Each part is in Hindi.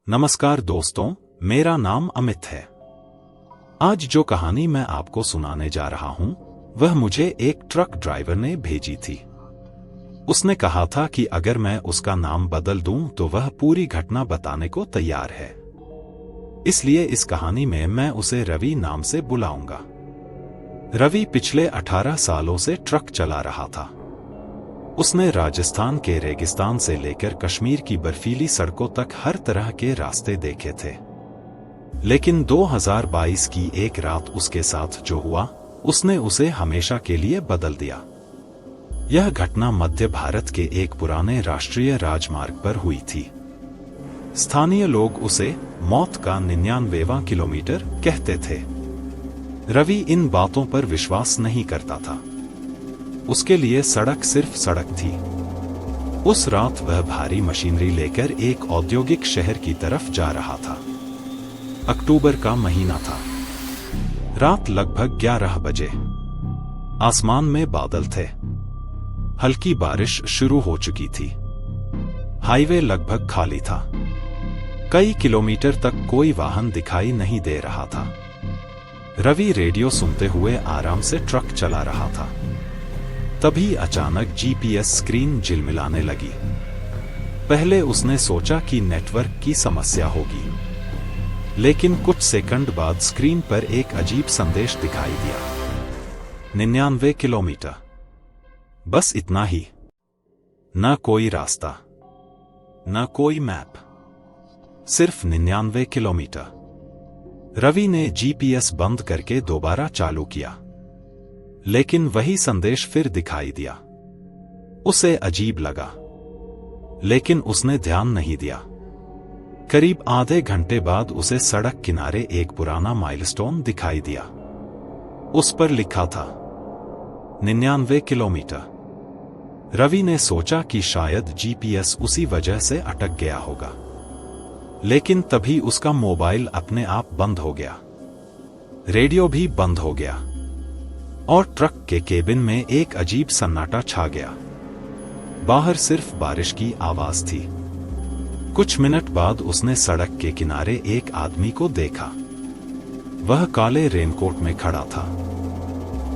नमस्कार दोस्तों, मेरा नाम अमित है। आज जो कहानी मैं आपको सुनाने जा रहा हूं, वह मुझे एक ट्रक ड्राइवर ने भेजी थी। उसने कहा था कि अगर मैं उसका नाम बदल दूं तो वह पूरी घटना बताने को तैयार है। इसलिए इस कहानी में मैं उसे रवि नाम से बुलाऊंगा। रवि पिछले 18 सालों से ट्रक चला रहा था। उसने राजस्थान के रेगिस्तान से लेकर कश्मीर की बर्फीली सड़कों तक हर तरह के रास्ते देखे थे। लेकिन 2022 की एक रात उसके साथ जो हुआ, उसने उसे हमेशा के लिए बदल दिया। यह घटना मध्य भारत के एक पुराने राष्ट्रीय राजमार्ग पर हुई थी। स्थानीय लोग उसे मौत का 99वां किलोमीटर कहते थे। रवि इन बातों पर विश्वास नहीं करता था। उसके लिए सड़क सिर्फ सड़क थी। उस रात वह भारी मशीनरी लेकर एक औद्योगिक शहर की तरफ जा रहा था। अक्टूबर का महीना था। रात लगभग 11 बजे। आसमान में बादल थे। हल्की बारिश शुरू हो चुकी थी। हाईवे लगभग खाली था। कई किलोमीटर तक कोई वाहन दिखाई नहीं दे रहा था। रवि रेडियो सुनते हुए आराम से ट्रक चला रहा था। तभी अचानक जीपीएस स्क्रीन झिलमिलाने लगी। पहले उसने सोचा कि नेटवर्क की समस्या होगी, लेकिन कुछ सेकंड बाद स्क्रीन पर एक अजीब संदेश दिखाई दिया। 99 किलोमीटर। बस इतना ही। न कोई रास्ता, न कोई मैप, सिर्फ 99 किलोमीटर। रवि ने जीपीएस बंद करके दोबारा चालू किया, लेकिन वही संदेश फिर दिखाई दिया। उसे अजीब लगा, लेकिन उसने ध्यान नहीं दिया। करीब आधे घंटे बाद उसे सड़क किनारे एक पुराना माइलस्टोन दिखाई दिया। उस पर लिखा था 99 किलोमीटर। रवि ने सोचा कि शायद जीपीएस उसी वजह से अटक गया होगा, लेकिन तभी उसका मोबाइल अपने आप बंद हो गया। रेडियो भी बंद हो गया और ट्रक के केबिन में एक अजीब सन्नाटा छा गया। बाहर सिर्फ बारिश की आवाज थी। कुछ मिनट बाद उसने सड़क के किनारे एक आदमी को देखा। वह काले रेनकोट में खड़ा था।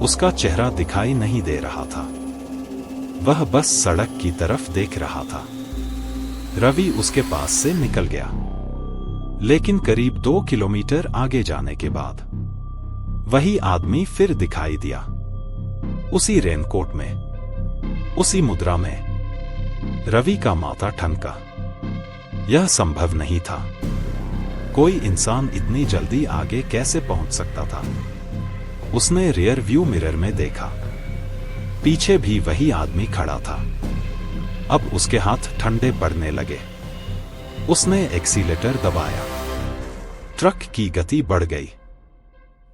उसका चेहरा दिखाई नहीं दे रहा था। वह बस सड़क की तरफ देख रहा था। रवि उसके पास से निकल गया, लेकिन करीब 2 किलोमीटर आगे जाने के बाद वही आदमी फिर दिखाई दिया। उसी रेनकोट में, उसी मुद्रा में। रवि का माथा ठनका। यह संभव नहीं था। कोई इंसान इतनी जल्दी आगे कैसे पहुंच सकता था? उसने रियर व्यू मिरर में देखा। पीछे भी वही आदमी खड़ा था। अब उसके हाथ ठंडे पड़ने लगे। उसने एक्सीलेटर दबाया। ट्रक की गति बढ़ गई,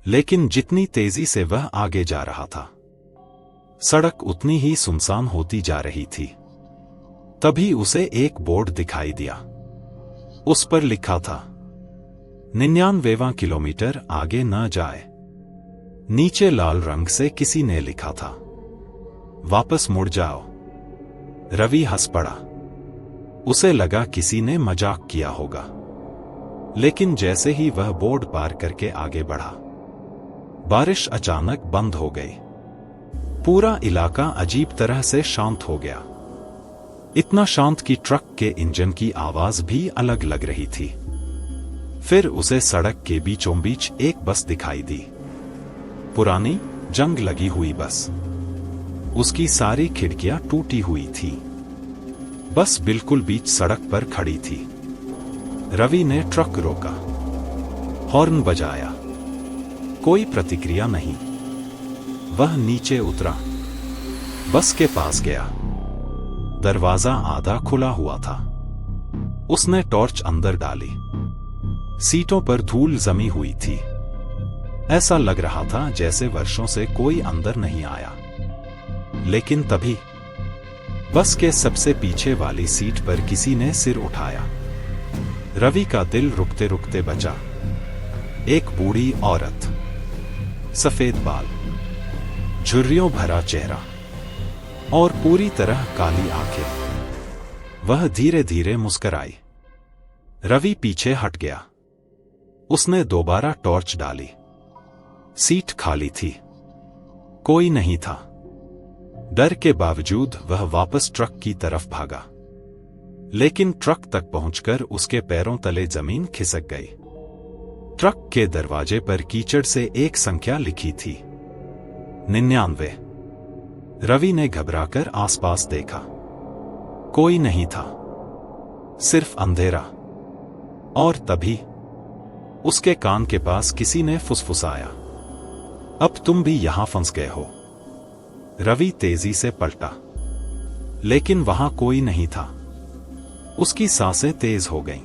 लेकिन जितनी तेजी से वह आगे जा रहा था, सड़क उतनी ही सुनसान होती जा रही थी। तभी उसे एक बोर्ड दिखाई दिया। उस पर लिखा था 99वां किलोमीटर, आगे न जाए। नीचे लाल रंग से किसी ने लिखा था, वापस मुड़ जाओ। रवि हंस पड़ा। उसे लगा किसी ने मजाक किया होगा, लेकिन जैसे ही वह बोर्ड पार करके आगे बढ़ा, बारिश अचानक बंद हो गई। पूरा इलाका अजीब तरह से शांत हो गया। इतना शांत कि ट्रक के इंजन की आवाज भी अलग लग रही थी। फिर उसे सड़क के बीचों बीच एक बस दिखाई दी। पुरानी, जंग लगी हुई बस। उसकी सारी खिड़कियां टूटी हुई थी। बस बिल्कुल बीच सड़क पर खड़ी थी। रवि ने ट्रक रोका, हॉर्न बजाया। कोई प्रतिक्रिया नहीं। वह नीचे उतरा, बस के पास गया। दरवाजा आधा खुला हुआ था। उसने टॉर्च अंदर डाली। सीटों पर धूल जमी हुई थी। ऐसा लग रहा था जैसे वर्षों से कोई अंदर नहीं आया। लेकिन तभी बस के सबसे पीछे वाली सीट पर किसी ने सिर उठाया। रवि का दिल रुकते रुकते बचा। एक बूढ़ी औरत, सफेद बाल, झुर्रियों भरा चेहरा और पूरी तरह काली आंखें। वह धीरे धीरे मुस्कुराई। रवि पीछे हट गया। उसने दोबारा टॉर्च डाली। सीट खाली थी, कोई नहीं था। डर के बावजूद वह वापस ट्रक की तरफ भागा, लेकिन ट्रक तक पहुंचकर उसके पैरों तले जमीन खिसक गई। ट्रक के दरवाजे पर कीचड़ से एक संख्या लिखी थी, 99। रवि ने घबराकर आसपास देखा। कोई नहीं था, सिर्फ अंधेरा। और तभी उसके कान के पास किसी ने फुसफुसाया, अब तुम भी यहां फंस गए हो। रवि तेजी से पलटा, लेकिन वहां कोई नहीं था। उसकी सांसें तेज हो गईं।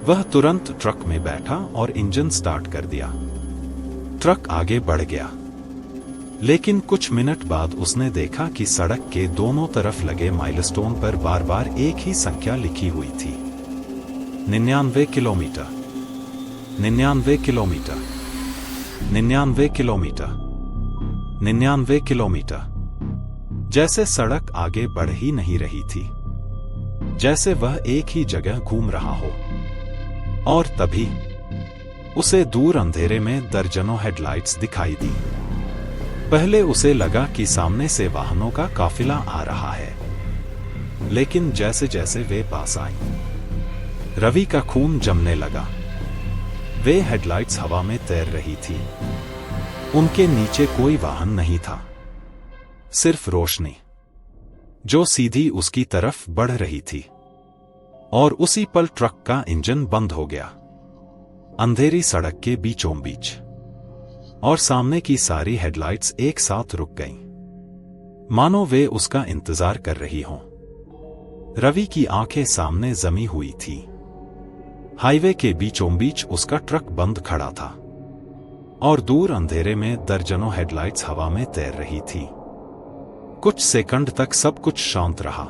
वह तुरंत ट्रक में बैठा और इंजन स्टार्ट कर दिया। ट्रक आगे बढ़ गया, लेकिन कुछ मिनट बाद उसने देखा कि सड़क के दोनों तरफ लगे माइलस्टोन पर बार बार एक ही संख्या लिखी हुई थी, 99 किलोमीटर, 99 किलोमीटर, 99 किलोमीटर, 99 किलोमीटर। जैसे सड़क आगे बढ़ ही नहीं रही थी, जैसे वह एक ही जगह घूम रहा हो। और तभी उसे दूर अंधेरे में दर्जनों हेडलाइट्स दिखाई दी। पहले उसे लगा कि सामने से वाहनों का काफिला आ रहा है, लेकिन जैसे जैसे वे पास आईं, रवि का खून जमने लगा। वे हेडलाइट्स हवा में तैर रही थी। उनके नीचे कोई वाहन नहीं था, सिर्फ रोशनी जो सीधी उसकी तरफ बढ़ रही थी। और उसी पल ट्रक का इंजन बंद हो गया, अंधेरी सड़क के बीचों बीच, और सामने की सारी हेडलाइट्स एक साथ रुक गईं, मानो वे उसका इंतजार कर रही हों। रवि की आंखें सामने जमी हुई थी। हाईवे के बीचों बीच उसका ट्रक बंद खड़ा था, और दूर अंधेरे में दर्जनों हेडलाइट्स हवा में तैर रही थी। कुछ सेकंड तक सब कुछ शांत रहा।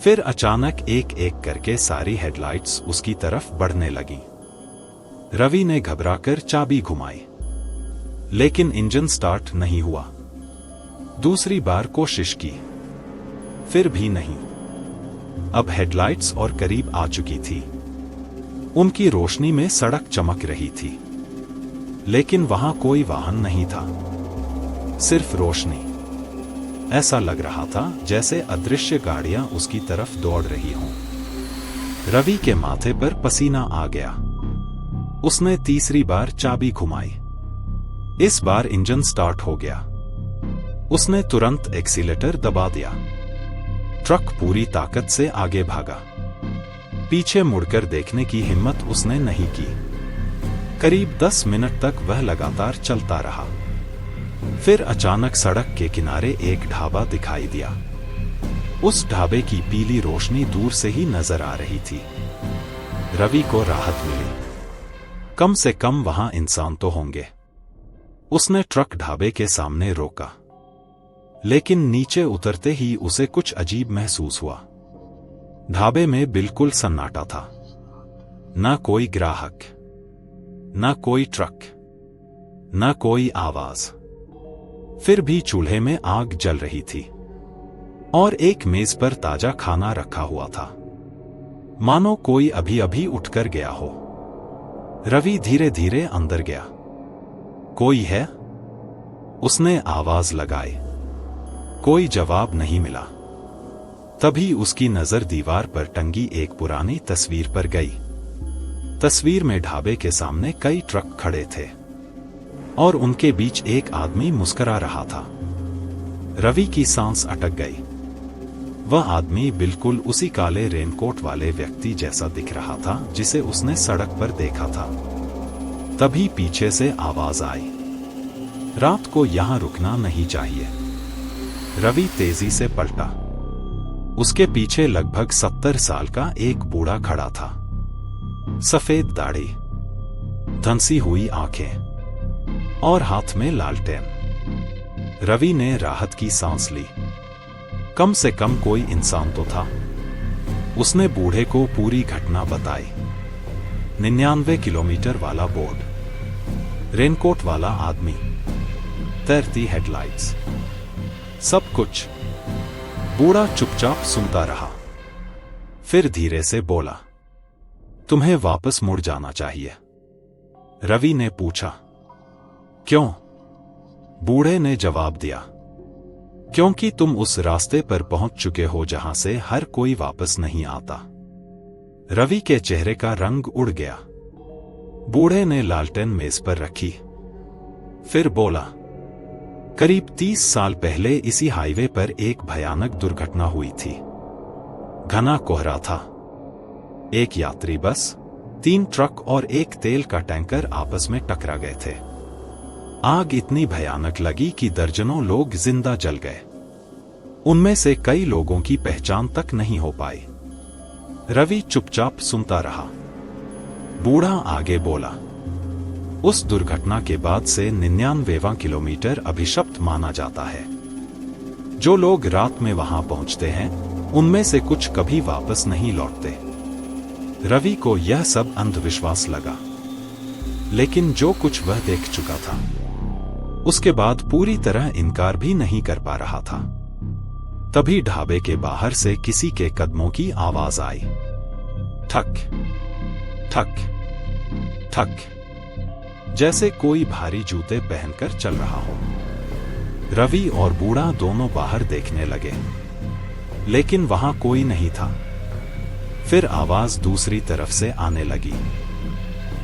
फिर अचानक एक एक करके सारी हेडलाइट्स उसकी तरफ बढ़ने लगीं। रवि ने घबराकर चाबी घुमाई, लेकिन इंजन स्टार्ट नहीं हुआ। दूसरी बार कोशिश की, फिर भी नहीं। अब हेडलाइट्स और करीब आ चुकी थी। उनकी रोशनी में सड़क चमक रही थी, लेकिन वहां कोई वाहन नहीं था, सिर्फ रोशनी। ऐसा लग रहा था जैसे अदृश्य गाड़ियां उसकी तरफ दौड़ रही हों। रवि के माथे पर पसीना आ गया। उसने तीसरी बार चाबी घुमाई। इस बार इंजन स्टार्ट हो गया। उसने तुरंत एक्सीलेटर दबा दिया। ट्रक पूरी ताकत से आगे भागा। पीछे मुड़कर देखने की हिम्मत उसने नहीं की। करीब 10 मिनट तक वह लगातार चलता रहा। फिर अचानक सड़क के किनारे एक ढाबा दिखाई दिया। उस ढाबे की पीली रोशनी दूर से ही नजर आ रही थी। रवि को राहत मिली। कम से कम वहां इंसान तो होंगे। उसने ट्रक ढाबे के सामने रोका, लेकिन नीचे उतरते ही उसे कुछ अजीब महसूस हुआ। ढाबे में बिल्कुल सन्नाटा था। न कोई ग्राहक, न कोई ट्रक, न कोई आवाज। फिर भी चूल्हे में आग जल रही थी, और एक मेज पर ताजा खाना रखा हुआ था, मानो कोई अभी अभी उठकर गया हो। रवि धीरे धीरे अंदर गया। कोई है? उसने आवाज लगाई। कोई जवाब नहीं मिला। तभी उसकी नजर दीवार पर टंगी एक पुरानी तस्वीर पर गई। तस्वीर में ढाबे के सामने कई ट्रक खड़े थे, और उनके बीच एक आदमी मुस्कुरा रहा था। रवि की सांस अटक गई। वह आदमी बिल्कुल उसी काले रेनकोट वाले व्यक्ति जैसा दिख रहा था जिसे उसने सड़क पर देखा था। तभी पीछे से आवाज आई, रात को यहां रुकना नहीं चाहिए। रवि तेजी से पलटा। उसके पीछे लगभग 70 साल का एक बूढ़ा खड़ा था। सफेद दाढ़ी, धंसी हुई आंखें, और हाथ में लालटेन। रवि ने राहत की सांस ली। कम से कम कोई इंसान तो था। उसने बूढ़े को पूरी घटना बताई। 99 किलोमीटर वाला बोर्ड, रेनकोट वाला आदमी, तैरती हेडलाइट्स, सब कुछ। बूढ़ा चुपचाप सुनता रहा। फिर धीरे से बोला, तुम्हें वापस मुड़ जाना चाहिए। रवि ने पूछा। क्यों? बूढ़े ने जवाब दिया। क्योंकि तुम उस रास्ते पर पहुंच चुके हो जहां से हर कोई वापस नहीं आता। रवि के चेहरे का रंग उड़ गया। बूढ़े ने लालटेन मेज पर रखी। फिर बोला, करीब 30 साल पहले इसी हाईवे पर एक भयानक दुर्घटना हुई थी। घना कोहरा था। एक यात्री बस, 3 ट्रक और एक तेल का टैंकर आपस में टकरा गए थे। आग इतनी भयानक लगी कि दर्जनों लोग जिंदा जल गए। उनमें से कई लोगों की पहचान तक नहीं हो पाई। रवि चुपचाप सुनता रहा। बूढ़ा आगे बोला, उस दुर्घटना के बाद से 99वां किलोमीटर अभिशप्त माना जाता है। जो लोग रात में वहां पहुंचते हैं, उनमें से कुछ कभी वापस नहीं लौटते। रवि को यह सब अंधविश्वास लगा, लेकिन जो कुछ वह देख चुका था, उसके बाद पूरी तरह इनकार भी नहीं कर पा रहा था। तभी ढाबे के बाहर से किसी के कदमों की आवाज आई। ठक ठक ठक, जैसे कोई भारी जूते पहनकर चल रहा हो। रवि और बूढ़ा दोनों बाहर देखने लगे, लेकिन वहां कोई नहीं था। फिर आवाज दूसरी तरफ से आने लगी।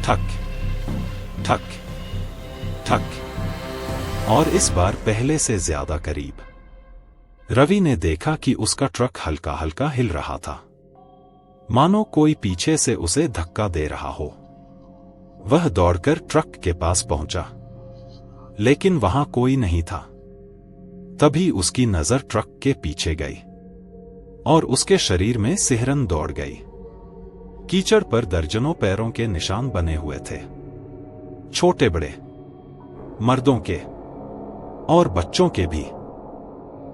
ठक ठक ठक, और इस बार पहले से ज्यादा करीब। रवि ने देखा कि उसका ट्रक हल्का हल्का हिल रहा था, मानो कोई पीछे से उसे धक्का दे रहा हो। वह दौड़कर ट्रक के पास पहुंचा, लेकिन वहां कोई नहीं था। तभी उसकी नजर ट्रक के पीछे गई और उसके शरीर में सिहरन दौड़ गई। कीचड़ पर दर्जनों पैरों के निशान बने हुए थे, छोटे बड़े, मर्दों के और बच्चों के भी।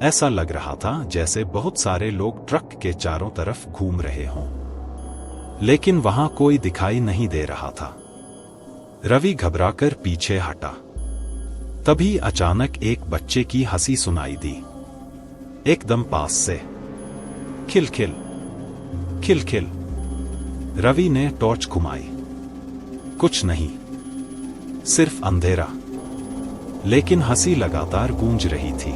ऐसा लग रहा था जैसे बहुत सारे लोग ट्रक के चारों तरफ घूम रहे हों, लेकिन वहां कोई दिखाई नहीं दे रहा था। रवि घबराकर पीछे हटा। तभी अचानक एक बच्चे की हंसी सुनाई दी, एकदम पास से। खिलखिल खिलखिल। रवि ने टॉर्च घुमाई। कुछ नहीं, सिर्फ अंधेरा, लेकिन हंसी लगातार गूंज रही थी।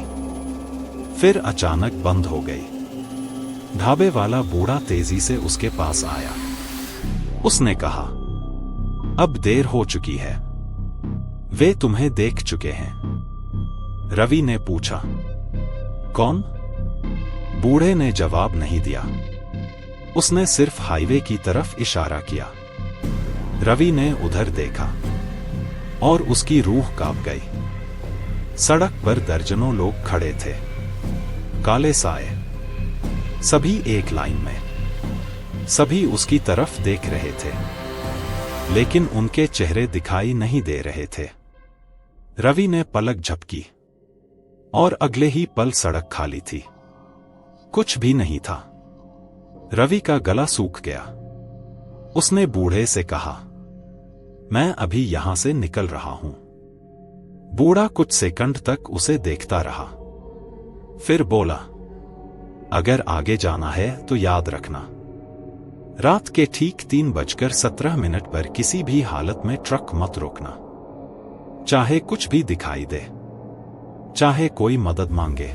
फिर अचानक बंद हो गई। ढाबे वाला बूढ़ा तेजी से उसके पास आया। उसने कहा, अब देर हो चुकी है, वे तुम्हें देख चुके हैं। रवि ने पूछा, कौन? बूढ़े ने जवाब नहीं दिया। उसने सिर्फ हाईवे की तरफ इशारा किया। रवि ने उधर देखा और उसकी रूह कांप गई। सड़क पर दर्जनों लोग खड़े थे, काले साए, सभी एक लाइन में। सभी उसकी तरफ देख रहे थे, लेकिन उनके चेहरे दिखाई नहीं दे रहे थे। रवि ने पलक झपकी और अगले ही पल सड़क खाली थी। कुछ भी नहीं था। रवि का गला सूख गया। उसने बूढ़े से कहा, मैं अभी यहां से निकल रहा हूं। बूढ़ा कुछ सेकंड तक उसे देखता रहा, फिर बोला, अगर आगे जाना है तो याद रखना, रात के ठीक 3:17 पर किसी भी हालत में ट्रक मत रोकना। चाहे कुछ भी दिखाई दे, चाहे कोई मदद मांगे,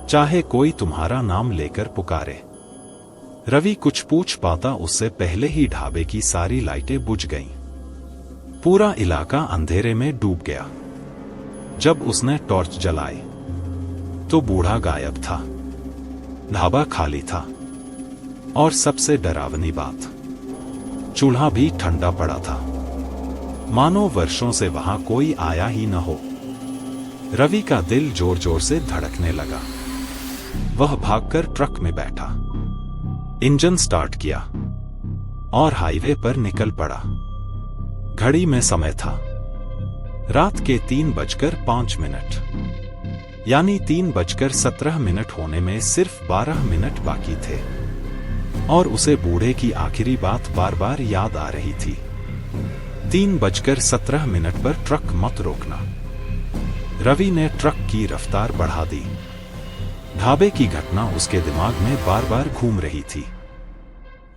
चाहे कोई तुम्हारा नाम लेकर पुकारे। रवि कुछ पूछ पाता उससे पहले ही ढाबे की सारी लाइटें बुझ गईं। पूरा इलाका अंधेरे में डूब गया। जब उसने टॉर्च जलाई तो बूढ़ा गायब था। ढाबा खाली था, और सबसे डरावनी बात, चूल्हा भी ठंडा पड़ा था, मानो वर्षों से वहां कोई आया ही न हो। रवि का दिल जोर जोर से धड़कने लगा। वह भागकर ट्रक में बैठा, इंजन स्टार्ट किया और हाईवे पर निकल पड़ा। घड़ी में समय था रात के 3:05, यानी 3:17 होने में सिर्फ 12 मिनट बाकी थे। और उसे बूढ़े की आखिरी बात बार बार याद आ रही थी, 3:17 पर ट्रक मत रोकना। रवि ने ट्रक की रफ्तार बढ़ा दी। ढाबे की घटना उसके दिमाग में बार बार घूम रही थी।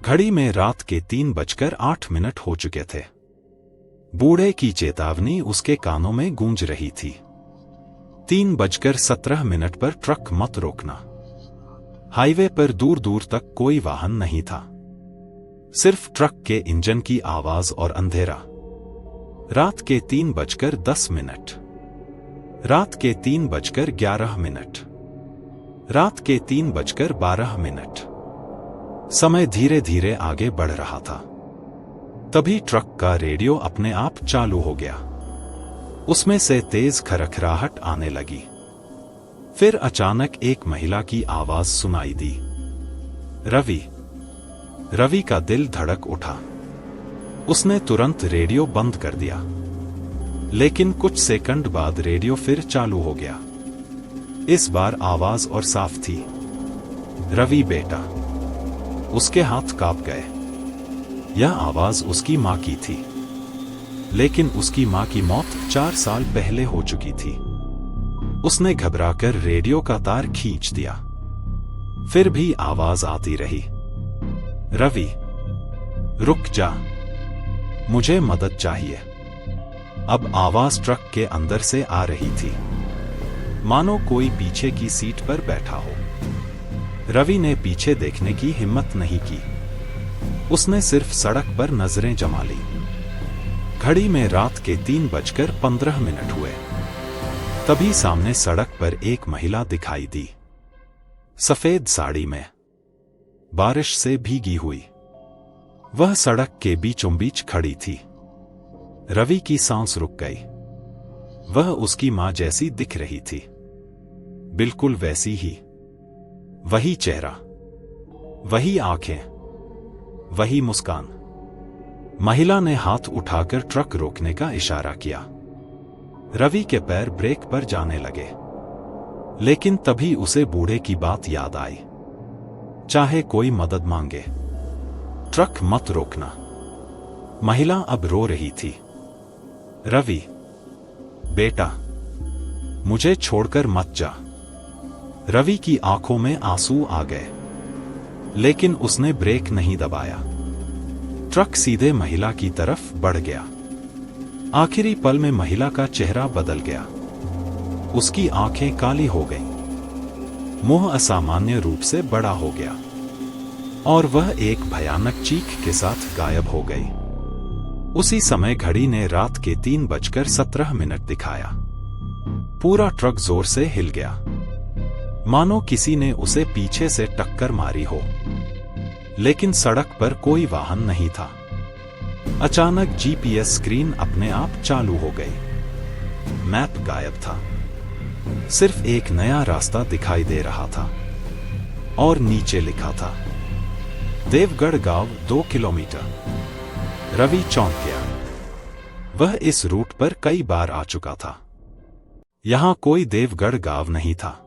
घड़ी में रात के 3:08 हो चुके थे। बूढ़े की चेतावनी उसके कानों में गूंज रही थी। 3:17 पर ट्रक मत रोकना। हाईवे पर दूर दूर तक कोई वाहन नहीं था, सिर्फ ट्रक के इंजन की आवाज और अंधेरा। रात के 3:10, रात के 3:11, रात के 3:12। समय धीरे धीरे आगे बढ़ रहा था। तभी ट्रक का रेडियो अपने आप चालू हो गया। उसमें से तेज खरखराहट आने लगी। फिर अचानक एक महिला की आवाज सुनाई दी, रवि। रवि का दिल धड़क उठा। उसने तुरंत रेडियो बंद कर दिया। लेकिन कुछ सेकंड बाद रेडियो फिर चालू हो गया। इस बार आवाज और साफ थी, रवि बेटा। उसके हाथ कांप गए। यह आवाज उसकी मां की थी, लेकिन उसकी मां की मौत 4 साल पहले हो चुकी थी। उसने घबराकर रेडियो का तार खींच दिया। फिर भी आवाज आती रही, रवि रुक जा, मुझे मदद चाहिए। अब आवाज ट्रक के अंदर से आ रही थी, मानो कोई पीछे की सीट पर बैठा हो। रवि ने पीछे देखने की हिम्मत नहीं की। उसने सिर्फ सड़क पर नजरें जमा ली। घड़ी में रात के 3:15 हुए। तभी सामने सड़क पर एक महिला दिखाई दी, सफेद साड़ी में, बारिश से भीगी हुई। वह सड़क के बीचों बीच खड़ी थी। रवि की सांस रुक गई। वह उसकी मां जैसी दिख रही थी, बिल्कुल वैसी ही। वही चेहरा, वही आंखें, वही मुस्कान। महिला ने हाथ उठाकर ट्रक रोकने का इशारा किया। रवि के पैर ब्रेक पर जाने लगे। लेकिन तभी उसे बूढ़े की बात याद आई, चाहे कोई मदद मांगे, ट्रक मत रोकना। महिला अब रो रही थी, रवि बेटा, मुझे छोड़कर मत जा। रवि की आंखों में आंसू आ गए, लेकिन उसने ब्रेक नहीं दबाया। ट्रक सीधे महिला की तरफ बढ़ गया। आखिरी पल में महिला का चेहरा बदल गया। उसकी आंखें काली हो गईं, मुंह असामान्य रूप से बड़ा हो गया, और वह एक भयानक चीख के साथ गायब हो गई। उसी समय घड़ी ने रात के 3:17 दिखाया। पूरा ट्रक जोर से हिल गया, मानो किसी ने उसे पीछे से टक्कर मारी हो। लेकिन सड़क पर कोई वाहन नहीं था। अचानक जीपीएस स्क्रीन अपने आप चालू हो गई। मैप गायब था। सिर्फ एक नया रास्ता दिखाई दे रहा था, और नीचे लिखा था, देवगढ़ गांव 2 किलोमीटर। रवि चौंक गया। वह इस रूट पर कई बार आ चुका था। यहां कोई देवगढ़ गांव नहीं था।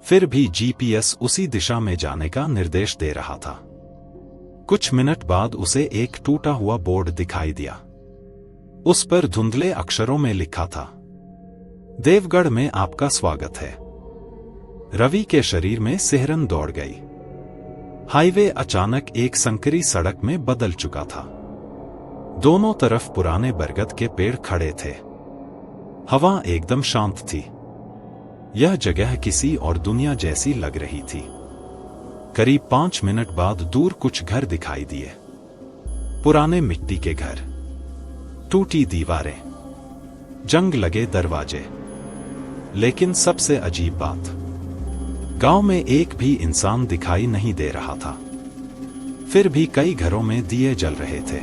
फिर भी जीपीएस उसी दिशा में जाने का निर्देश दे रहा था। कुछ मिनट बाद उसे एक टूटा हुआ बोर्ड दिखाई दिया। उस पर धुंधले अक्षरों में लिखा था, देवगढ़ में आपका स्वागत है। रवि के शरीर में सिहरन दौड़ गई। हाईवे अचानक एक संकरी सड़क में बदल चुका था। दोनों तरफ पुराने बरगद के पेड़ खड़े थे। हवा एकदम शांत थी। यह जगह किसी और दुनिया जैसी लग रही थी। करीब 5 मिनट बाद दूर कुछ घर दिखाई दिए। पुराने मिट्टी के घर, टूटी दीवारें, जंग लगे दरवाजे। लेकिन सबसे अजीब बात, गांव में एक भी इंसान दिखाई नहीं दे रहा था। फिर भी कई घरों में दिए जल रहे थे।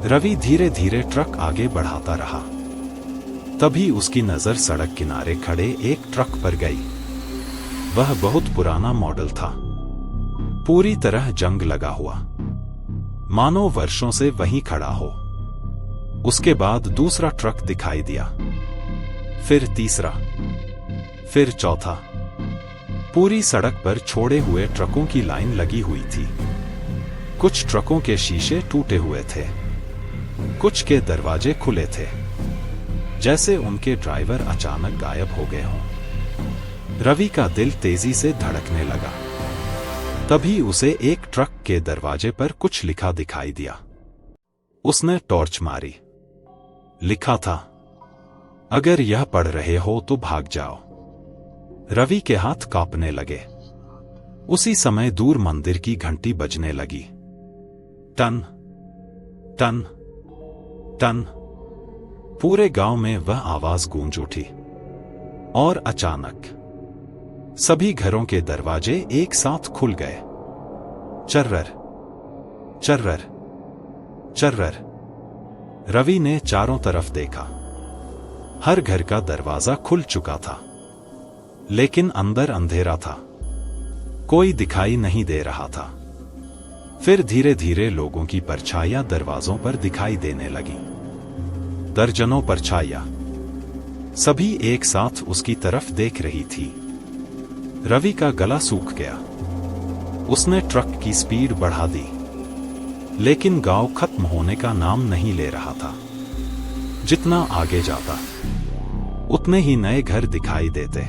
रवि धीरे धीरे ट्रक आगे बढ़ाता रहा। तभी उसकी नजर सड़क किनारे खड़े एक ट्रक पर गई। वह बहुत पुराना मॉडल था, पूरी तरह जंग लगा हुआ, मानो वर्षों से वहीं खड़ा हो। उसके बाद दूसरा ट्रक दिखाई दिया, फिर तीसरा, फिर चौथा। पूरी सड़क पर छोड़े हुए ट्रकों की लाइन लगी हुई थी। कुछ ट्रकों के शीशे टूटे हुए थे, कुछ के दरवाजे खुले थे, जैसे उनके ड्राइवर अचानक गायब हो गए हों। रवि का दिल तेजी से धड़कने लगा। तभी उसे एक ट्रक के दरवाजे पर कुछ लिखा दिखाई दिया। उसने टॉर्च मारी। लिखा था, अगर यह पढ़ रहे हो तो भाग जाओ। रवि के हाथ कांपने लगे। उसी समय दूर मंदिर की घंटी बजने लगी। टन टन टन। पूरे गांव में वह आवाज गूंज उठी और अचानक सभी घरों के दरवाजे एक साथ खुल गए। चर्रर चर्रर चर्रर। रवि ने चारों तरफ देखा। हर घर का दरवाजा खुल चुका था, लेकिन अंदर अंधेरा था। कोई दिखाई नहीं दे रहा था। फिर धीरे धीरे लोगों की परछाइयां दरवाजों पर दिखाई देने लगी। दर्जनों परछाइयां, सभी एक साथ उसकी तरफ देख रही थी। रवि का गला सूख गया। उसने ट्रक की स्पीड बढ़ा दी, लेकिन गांव खत्म होने का नाम नहीं ले रहा था। जितना आगे जाता, उतने ही नए घर दिखाई देते,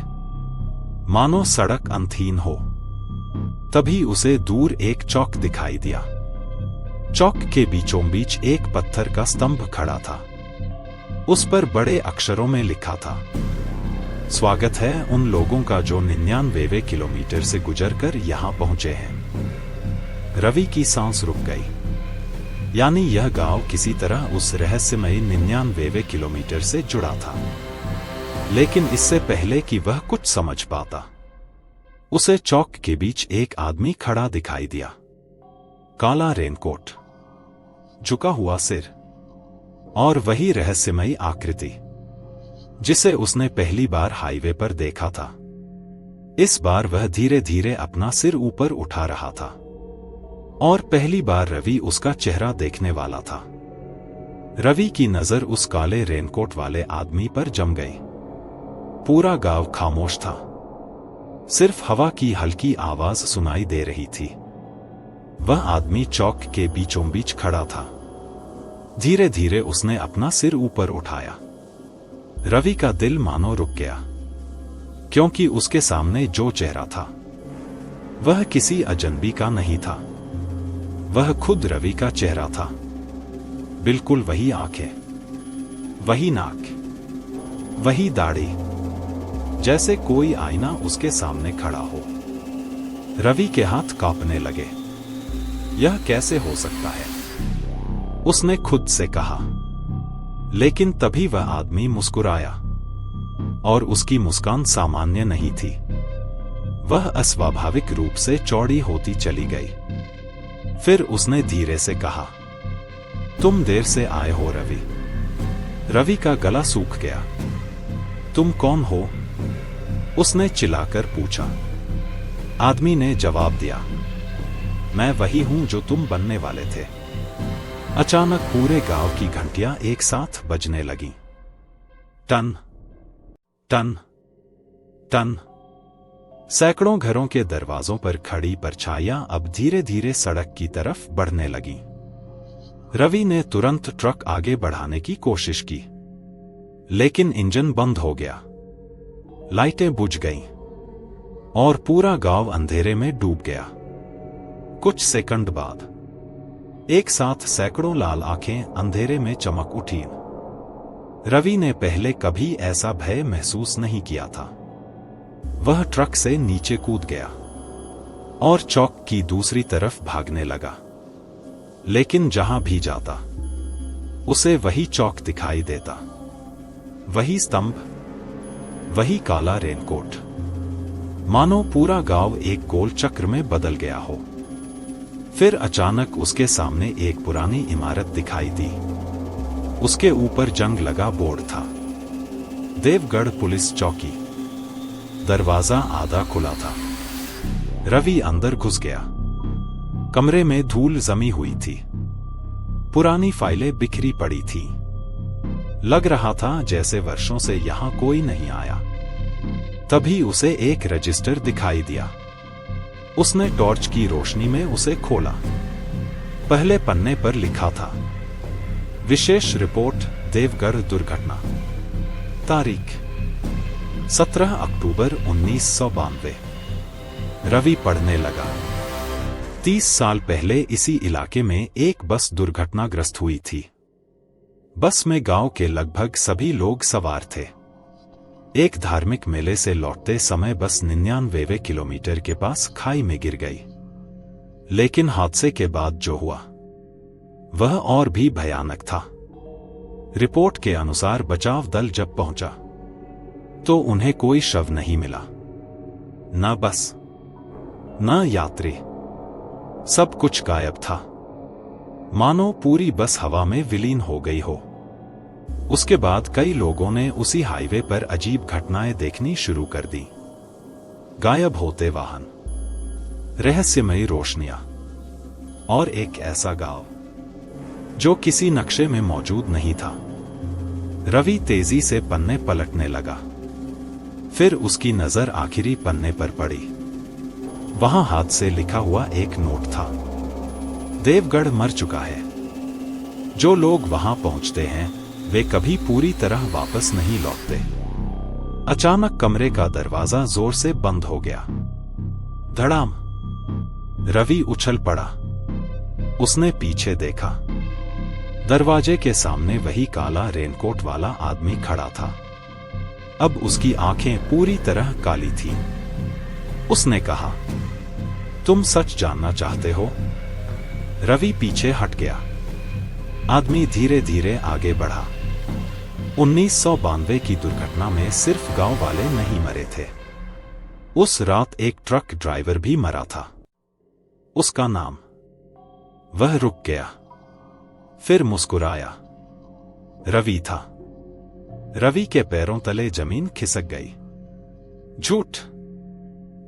मानो सड़क अंतहीन हो। तभी उसे दूर एक चौक दिखाई दिया। चौक के बीचों बीच एक पत्थर का स्तंभ खड़ा था। उस पर बड़े अक्षरों में लिखा था, स्वागत है उन लोगों का जो 99वें किलोमीटर से गुजरकर यहां पहुंचे हैं। रवि की सांस रुक गई। यानी यह गांव किसी तरह उस रहस्यमयी 99वें किलोमीटर से जुड़ा था। लेकिन इससे पहले कि वह कुछ समझ पाता, उसे चौक के बीच एक आदमी खड़ा दिखाई दिया। काला रेनकोट, झुका हुआ सिर और वही रहस्यमयी आकृति जिसे उसने पहली बार हाईवे पर देखा था। इस बार वह धीरे धीरे अपना सिर ऊपर उठा रहा था और पहली बार रवि उसका चेहरा देखने वाला था। रवि की नजर उस काले रेनकोट वाले आदमी पर जम गई। पूरा गांव खामोश था। सिर्फ हवा की हल्की आवाज सुनाई दे रही थी। वह आदमी चौक के बीचों बीच खड़ा था। धीरे धीरे उसने अपना सिर ऊपर उठाया। रवि का दिल मानो रुक गया, क्योंकि उसके सामने जो चेहरा था वह किसी अजनबी का नहीं था। वह खुद रवि का चेहरा था। बिल्कुल वही आंखें, वही नाक, वही दाढ़ी, जैसे कोई आईना उसके सामने खड़ा हो। रवि के हाथ कांपने लगे। यह कैसे हो सकता है, उसने खुद से कहा। लेकिन तभी वह आदमी मुस्कुराया, और उसकी मुस्कान सामान्य नहीं थी। वह अस्वाभाविक रूप से चौड़ी होती चली गई। फिर उसने धीरे से कहा, तुम देर से आए हो रवि। रवि का गला सूख गया। तुम कौन हो? उसने चिल्लाकर पूछा। आदमी ने जवाब दिया, मैं वही हूं जो तुम बनने वाले थे। अचानक पूरे गांव की घंटियां एक साथ बजने लगीं। टन टन टन। सैकड़ों घरों के दरवाजों पर खड़ी परछाइयां अब धीरे धीरे सड़क की तरफ बढ़ने लगीं। रवि ने तुरंत ट्रक आगे बढ़ाने की कोशिश की, लेकिन इंजन बंद हो गया। लाइटें बुझ गईं और पूरा गांव अंधेरे में डूब गया। कुछ सेकंड बाद एक साथ सैकड़ों लाल आंखें अंधेरे में चमक उठीं। रवि ने पहले कभी ऐसा भय महसूस नहीं किया था। वह ट्रक से नीचे कूद गया और चौक की दूसरी तरफ भागने लगा। लेकिन जहां भी जाता, उसे वही चौक दिखाई देता, वही स्तंभ, वही काला रेनकोट। मानो पूरा गांव एक गोल चक्र में बदल गया हो। फिर अचानक उसके सामने एक पुरानी इमारत दिखाई दी। उसके ऊपर जंग लगा बोर्ड था, देवगढ़ पुलिस चौकी। दरवाजा आधा खुला था। रवि अंदर घुस गया। कमरे में धूल जमी हुई थी। पुरानी फाइलें बिखरी पड़ी थीं। लग रहा था जैसे वर्षों से यहां कोई नहीं आया। तभी उसे एक रजिस्टर दिखाई दिया। उसने टॉर्च की रोशनी में उसे खोला। पहले पन्ने पर लिखा था, विशेष रिपोर्ट देवगढ़ दुर्घटना। तारीख 17 अक्टूबर 1992। रवि पढ़ने लगा। 30 साल पहले इसी इलाके में एक बस दुर्घटनाग्रस्त हुई थी। बस में गांव के लगभग सभी लोग सवार थे। एक धार्मिक मेले से लौटते समय बस 99वें किलोमीटर के पास खाई में गिर गई। लेकिन हादसे के बाद जो हुआ वह और भी भयानक था। रिपोर्ट के अनुसार बचाव दल जब पहुंचा तो उन्हें कोई शव नहीं मिला, न बस न यात्री, सब कुछ गायब था, मानो पूरी बस हवा में विलीन हो गई हो। उसके बाद कई लोगों ने उसी हाईवे पर अजीब घटनाएं देखनी शुरू कर दी। गायब होते वाहन, रहस्यमयी रोशनियां और एक ऐसा गांव जो किसी नक्शे में मौजूद नहीं था। रवि तेजी से पन्ने पलटने लगा। फिर उसकी नजर आखिरी पन्ने पर पड़ी। वहां हाथ से लिखा हुआ एक नोट था। देवगढ़ मर चुका है। जो लोग वहां पहुंचते हैं वे कभी पूरी तरह वापस नहीं लौटते। अचानक कमरे का दरवाजा जोर से बंद हो गया। धड़ाम। रवि उछल पड़ा। उसने पीछे देखा। दरवाजे के सामने वही काला रेनकोट वाला आदमी खड़ा था। अब उसकी आंखें पूरी तरह काली थीं। उसने कहा, तुम सच जानना चाहते हो? रवि पीछे हट गया। आदमी धीरे धीरे आगे बढ़ा। 1992 की दुर्घटना में सिर्फ गांव वाले नहीं मरे थे। उस रात एक ट्रक ड्राइवर भी मरा था। उसका नाम। वह रुक गया, फिर मुस्कुराया। रवि था। रवि के पैरों तले जमीन खिसक गई। झूठ,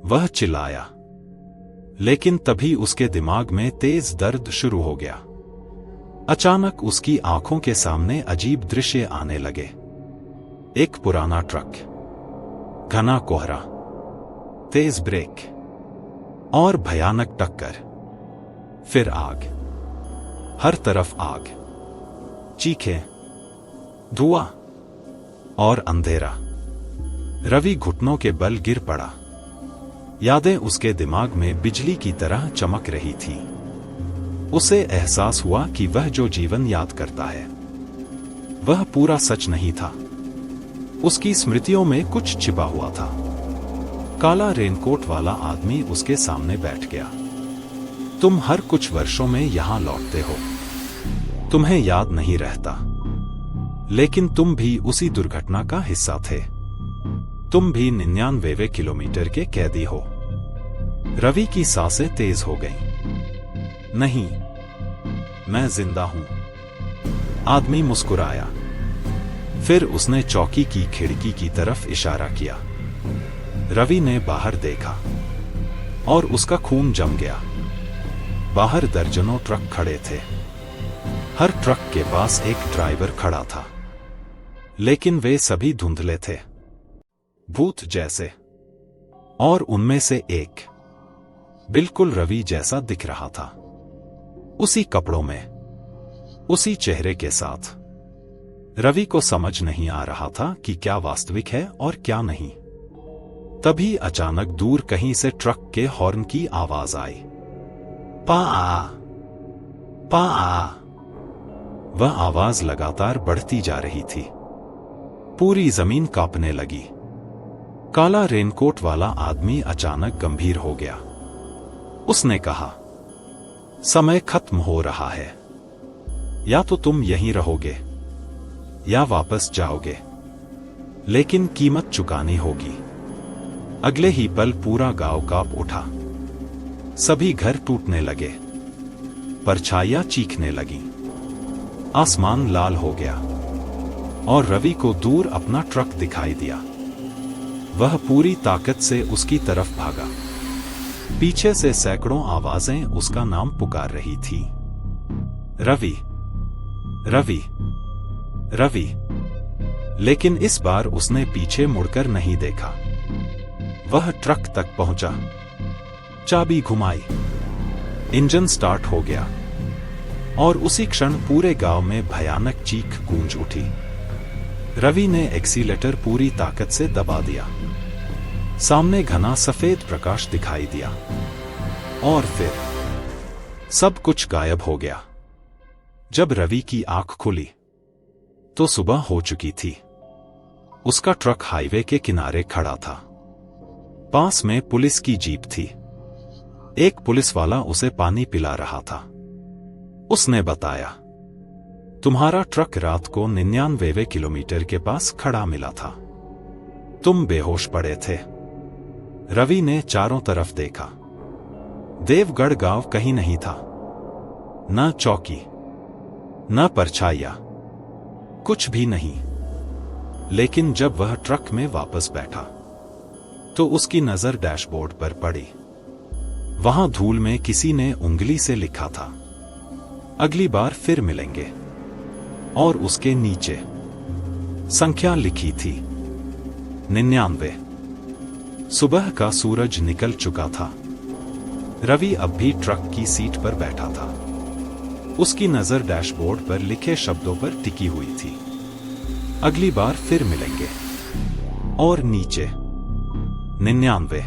वह चिल्लाया। लेकिन तभी उसके दिमाग में तेज दर्द शुरू हो गया। अचानक उसकी आंखों के सामने अजीब दृश्य आने लगे। एक पुराना ट्रक, घना कोहरा, तेज ब्रेक और भयानक टक्कर। फिर आग, हर तरफ आग, चीखें, धुआं और अंधेरा। रवि घुटनों के बल गिर पड़ा। यादें उसके दिमाग में बिजली की तरह चमक रही थी। उसे एहसास हुआ कि वह जो जीवन याद करता है वह पूरा सच नहीं था। उसकी स्मृतियों में कुछ छिपा हुआ था। काला रेनकोट वाला आदमी उसके सामने बैठ गया। तुम हर कुछ वर्षों में यहां लौटते हो। तुम्हें याद नहीं रहता, लेकिन तुम भी उसी दुर्घटना का हिस्सा थे। तुम भी 99वें किलोमीटर के कैदी हो। रवि की सांसें तेज हो गईं। नहीं, मैं जिंदा हूं। आदमी मुस्कुराया। फिर उसने चौकी की खिड़की की तरफ इशारा किया। रवि ने बाहर देखा और उसका खून जम गया। बाहर दर्जनों ट्रक खड़े थे। हर ट्रक के पास एक ड्राइवर खड़ा था, लेकिन वे सभी धुंधले थे, भूत जैसे। और उनमें से एक बिल्कुल रवि जैसा दिख रहा था, उसी कपड़ों में, उसी चेहरे के साथ। रवि को समझ नहीं आ रहा था कि क्या वास्तविक है और क्या नहीं। तभी अचानक दूर कहीं से ट्रक के हॉर्न की आवाज आई। पा पा। वह आवाज लगातार बढ़ती जा रही थी। पूरी जमीन कांपने लगी। काला रेनकोट वाला आदमी अचानक गंभीर हो गया। उसने कहा, समय खत्म हो रहा है। या तो तुम यहीं रहोगे या वापस जाओगे, लेकिन कीमत चुकानी होगी। अगले ही पल पूरा गांव कांप उठा। सभी घर टूटने लगे। परछाइयां चीखने लगीं। आसमान लाल हो गया और रवि को दूर अपना ट्रक दिखाई दिया। वह पूरी ताकत से उसकी तरफ भागा। पीछे से सैकड़ों आवाजें उसका नाम पुकार रही थी। रवि, रवि, रवि। लेकिन इस बार उसने पीछे मुड़कर नहीं देखा। वह ट्रक तक पहुंचा, चाबी घुमाई, इंजन स्टार्ट हो गया और उसी क्षण पूरे गांव में भयानक चीख गूंज उठी। रवि ने एक्सीलेटर पूरी ताकत से दबा दिया। सामने घना सफेद प्रकाश दिखाई दिया और फिर सब कुछ गायब हो गया। जब रवि की आंख खुली तो सुबह हो चुकी थी। उसका ट्रक हाईवे के किनारे खड़ा था। पास में पुलिस की जीप थी। एक पुलिस वाला उसे पानी पिला रहा था। उसने बताया, तुम्हारा ट्रक रात को 99 किलोमीटर के पास खड़ा मिला था। तुम बेहोश पड़े थे। रवि ने चारों तरफ देखा। देवगढ़ गांव कहीं नहीं था। न चौकी, न परछाइयां, कुछ भी नहीं। लेकिन जब वह ट्रक में वापस बैठा तो उसकी नजर डैशबोर्ड पर पड़ी। वहां धूल में किसी ने उंगली से लिखा था, अगली बार फिर मिलेंगे। और उसके नीचे संख्या लिखी थी 99। सुबह का सूरज निकल चुका था। रवि अब भी ट्रक की सीट पर बैठा था। उसकी नजर डैशबोर्ड पर लिखे शब्दों पर टिकी हुई थी, अगली बार फिर मिलेंगे। और नीचे 99।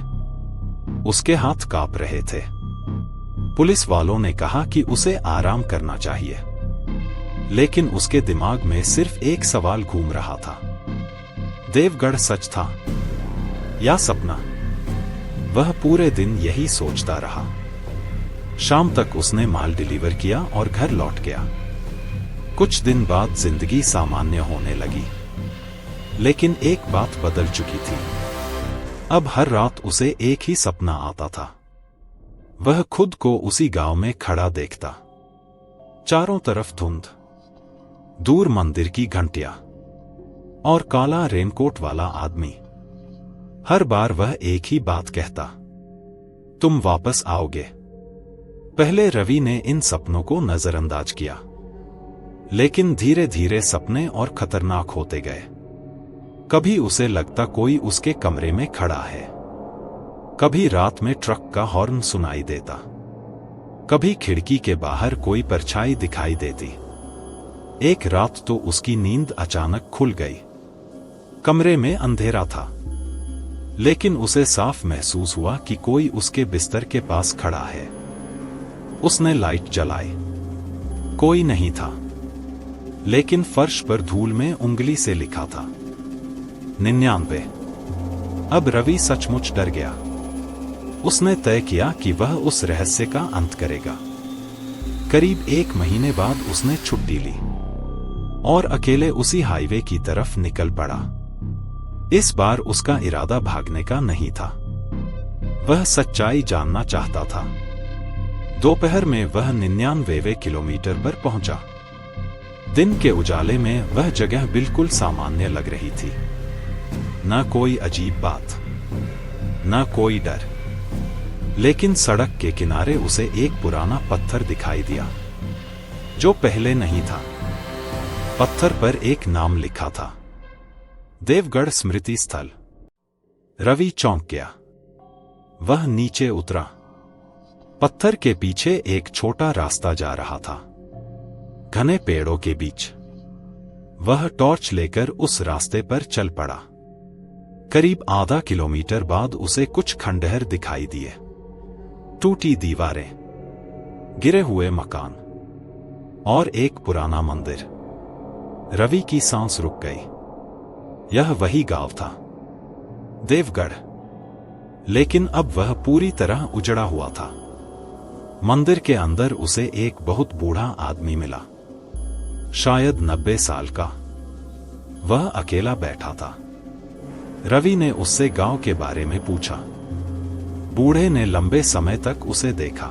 उसके हाथ कांप रहे थे। पुलिस वालों ने कहा कि उसे आराम करना चाहिए, लेकिन उसके दिमाग में सिर्फ एक सवाल घूम रहा था, देवगढ़ सच था या सपना? वह पूरे दिन यही सोचता रहा। शाम तक उसने माल डिलीवर किया और घर लौट गया। कुछ दिन बाद जिंदगी सामान्य होने लगी, लेकिन एक बात बदल चुकी थी। अब हर रात उसे एक ही सपना आता था। वह खुद को उसी गांव में खड़ा देखता। चारों तरफ धुंध, दूर मंदिर की घंटियां और काला रेनकोट वाला आदमी। हर बार वह एक ही बात कहता, तुम वापस आओगे। पहले रवि ने इन सपनों को नजरअंदाज किया, लेकिन धीरे धीरे सपने और खतरनाक होते गए। कभी उसे लगता कोई उसके कमरे में खड़ा है, कभी रात में ट्रक का हॉर्न सुनाई देता, कभी खिड़की के बाहर कोई परछाई दिखाई देती। एक रात तो उसकी नींद अचानक खुल गई। कमरे में अंधेरा था, लेकिन उसे साफ महसूस हुआ कि कोई उसके बिस्तर के पास खड़ा है। उसने लाइट जलाई, कोई नहीं था, लेकिन फर्श पर धूल में उंगली से लिखा था 99। अब रवि सचमुच डर गया। उसने तय किया कि वह उस रहस्य का अंत करेगा। करीब 1 महीने बाद उसने छुट्टी ली और अकेले उसी हाईवे की तरफ निकल पड़ा। इस बार उसका इरादा भागने का नहीं था, वह सच्चाई जानना चाहता था। दोपहर में वह 99वें किलोमीटर पर पहुंचा। दिन के उजाले में वह जगह बिल्कुल सामान्य लग रही थी। न कोई अजीब बात, न कोई डर। लेकिन सड़क के किनारे उसे एक पुराना पत्थर दिखाई दिया, जो पहले नहीं था। पत्थर पर एक नाम लिखा था, देवगढ़ स्मृति स्थल। रवि चौंक गया। वह नीचे उतरा। पत्थर के पीछे एक छोटा रास्ता जा रहा था, घने पेड़ों के बीच। वह टॉर्च लेकर उस रास्ते पर चल पड़ा। करीब आधा किलोमीटर बाद उसे कुछ खंडहर दिखाई दिए। टूटी दीवारें, गिरे हुए मकान और एक पुराना मंदिर। रवि की सांस रुक गई। यह वही गांव था, देवगढ़, लेकिन अब वह पूरी तरह उजड़ा हुआ था। मंदिर के अंदर उसे एक बहुत बूढ़ा आदमी मिला, शायद 90 साल का। वह अकेला बैठा था। रवि ने उससे गांव के बारे में पूछा। बूढ़े ने लंबे समय तक उसे देखा,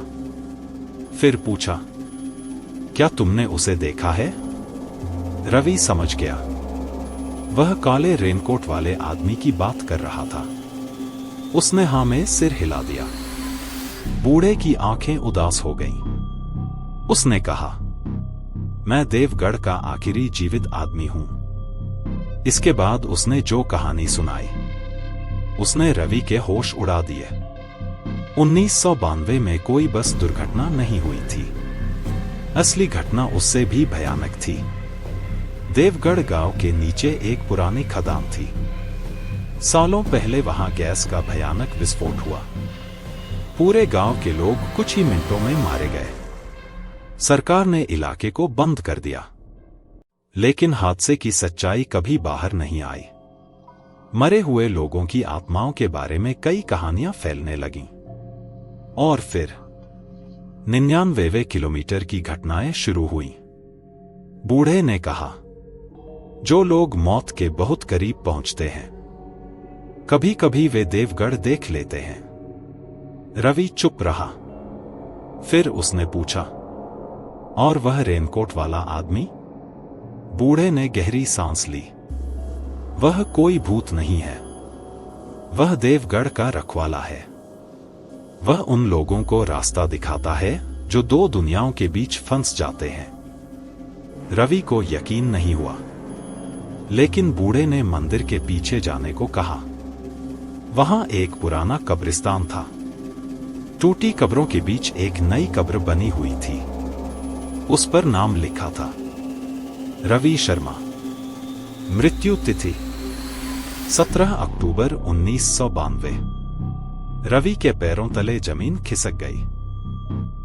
फिर पूछा, क्या तुमने उसे देखा है? रवि समझ गया, वह काले रेनकोट वाले आदमी की बात कर रहा था। उसने हां में सिर हिला दिया। बूढ़े की आंखें उदास हो गईं। उसने कहा, मैं देवगढ़ का आखिरी जीवित आदमी हूं। इसके बाद उसने जो कहानी सुनाई, उसने रवि के होश उड़ा दिए। 1992 में कोई बस दुर्घटना नहीं हुई थी। असली घटना उससे भी भयानक थी। देवगढ़ गांव के नीचे एक पुरानी खदान थी। सालों पहले वहां गैस का भयानक विस्फोट हुआ। पूरे गांव के लोग कुछ ही मिनटों में मारे गए। सरकार ने इलाके को बंद कर दिया, लेकिन हादसे की सच्चाई कभी बाहर नहीं आई। मरे हुए लोगों की आत्माओं के बारे में कई कहानियां फैलने लगीं। और फिर 99वें किलोमीटर की घटनाएं शुरू हुईं। बूढ़े ने कहा, जो लोग मौत के बहुत करीब पहुंचते हैं, कभी कभी वे देवगढ़ देख लेते हैं। रवि चुप रहा। फिर उसने पूछा, और वह रेनकोट वाला आदमी? बूढ़े ने गहरी सांस ली। वह कोई भूत नहीं है, वह देवगढ़ का रखवाला है। वह उन लोगों को रास्ता दिखाता है जो दो दुनियाओं के बीच फंस जाते हैं। रवि को यकीन नहीं हुआ, लेकिन बूढ़े ने मंदिर के पीछे जाने को कहा। वहां एक पुराना कब्रिस्तान था। टूटी कब्रों के बीच एक नई कब्र बनी हुई थी। उस पर नाम लिखा था, रवि शर्मा। मृत्यु तिथि 17 अक्टूबर 1992। रवि के पैरों तले जमीन खिसक गई।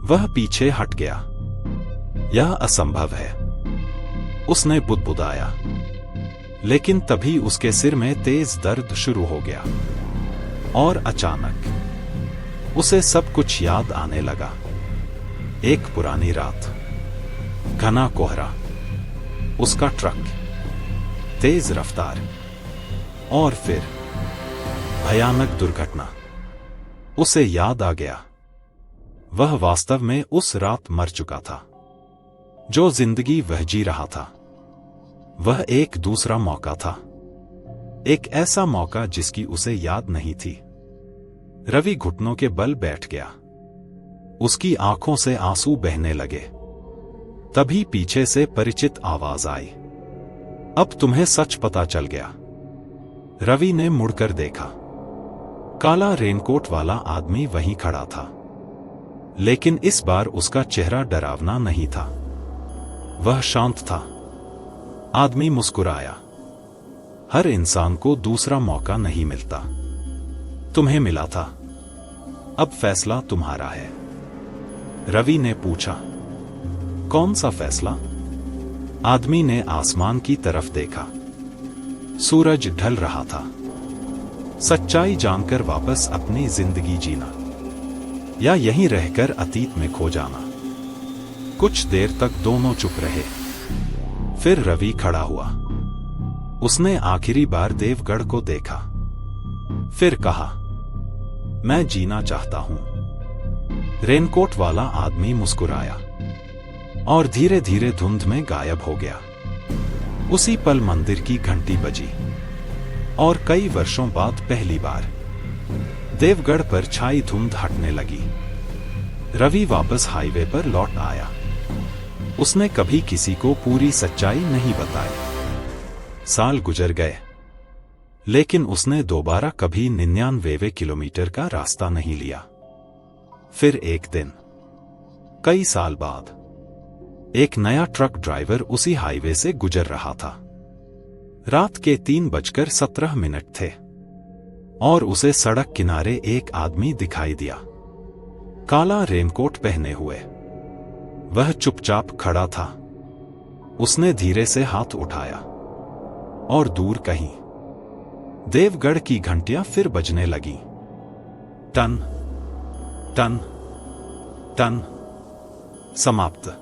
वह पीछे हट गया। यह असंभव है, उसने बुदबुदाया। लेकिन तभी उसके सिर में तेज दर्द शुरू हो गया और अचानक उसे सब कुछ याद आने लगा। एक पुरानी रात, घना कोहरा, उसका ट्रक, तेज रफ्तार, और फिर भयानक दुर्घटना। उसे याद आ गया, वह वास्तव में उस रात मर चुका था। जो जिंदगी वह जी रहा था, वह एक दूसरा मौका था। एक ऐसा मौका जिसकी उसे याद नहीं थी। रवि घुटनों के बल बैठ गया। उसकी आंखों से आंसू बहने लगे। तभी पीछे से परिचित आवाज आई, अब तुम्हें सच पता चल गया। रवि ने मुड़कर देखा। काला रेनकोट वाला आदमी वहीं खड़ा था, लेकिन इस बार उसका चेहरा डरावना नहीं था। वह शांत था। आदमी मुस्कुराया। हर इंसान को दूसरा मौका नहीं मिलता। तुम्हें मिला था, अब फैसला तुम्हारा है। रवि ने पूछा, कौन सा फैसला? आदमी ने आसमान की तरफ देखा। सूरज ढल रहा था। सच्चाई जानकर वापस अपनी जिंदगी जीना, या यहीं रहकर अतीत में खो जाना। कुछ देर तक दोनों चुप रहे। फिर रवि खड़ा हुआ। उसने आखिरी बार देवगढ़ को देखा। फिर कहा, मैं जीना चाहता हूं। रेनकोट वाला आदमी मुस्कुराया और धीरे धीरे धुंध में गायब हो गया। उसी पल मंदिर की घंटी बजी और कई वर्षों बाद पहली बार देवगढ़ पर छाई धुंध हटने लगी। रवि वापस हाईवे पर लौट आया। उसने कभी किसी को पूरी सच्चाई नहीं बताई। साल गुजर गए, लेकिन उसने दोबारा कभी 99वें किलोमीटर का रास्ता नहीं लिया। फिर एक दिन, कई साल बाद, एक नया ट्रक ड्राइवर उसी हाईवे से गुजर रहा था। रात के 3:17 थे और उसे सड़क किनारे एक आदमी दिखाई दिया, काला रेनकोट पहने हुए। वह चुपचाप खड़ा था। उसने धीरे से हाथ उठाया और दूर कहीं देवगढ़ की घंटियां फिर बजने लगीं। टन टन टन। समाप्त।